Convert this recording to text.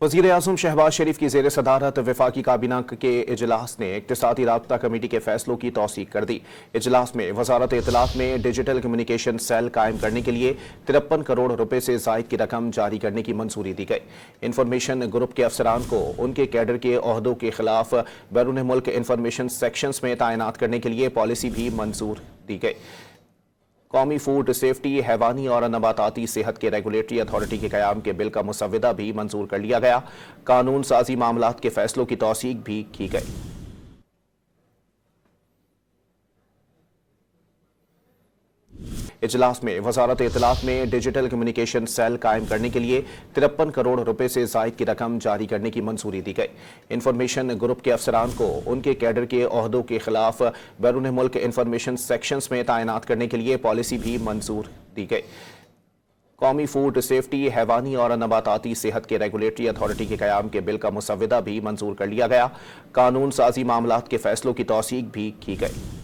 वज़ीर-ए-आज़म शहबाज शरीफ की ज़ेर सदारत वफाकी काबीना के इजलास ने इक़्तिसादी राब्ता कमेटी के फैसलों की तौसीक कर दी। इजलास में वज़ारत इत्तलात में डिजिटल कम्युनिकेशन सेल कायम करने के लिए 53 करोड़ रुपए से ज़ायद की रकम जारी करने की मंजूरी दी गई। इंफॉर्मेशन ग्रुप के अफसरान को उनके कैडर के ओहदों के खिलाफ बैरून मुल्क इंफॉर्मेशन सेक्शंस में तैनात करने के लिए पॉलिसी भी मंजूर दी गई। कौमी फूड सेफ्टी, हैवानी और नबाताती सेहत के रेगुलेटरी अथॉरिटी के क़याम के बिल का मुसव्वदा भी मंजूर कर लिया गया। कानून साजी मामलात के फैसलों की तौसीक भी की गई। इजलास में वज़ारत इत्तलात में डिजिटल कम्युनिकेशन सेल कायम करने के लिए 53 करोड़ रुपए से ज़ायद की रकम जारी करने की मंजूरी दी गई। इंफॉर्मेशन ग्रुप के अफसरान को उनके कैडर के ओहदों के खिलाफ बैरून मुल्क इंफॉर्मेशन सेक्शंस में तैनात करने के लिए पॉलिसी भी मंजूर दी गई। कौमी फूड सेफ्टी, हैवानी और नबाताती सेहत के रेगुलेटरी अथॉरिटी के क़याम के बिल का मुसव्वदा भी मंजूर कर लिया गया। कानून साजी मामलात के फैसलों की तौसीक भी की गई।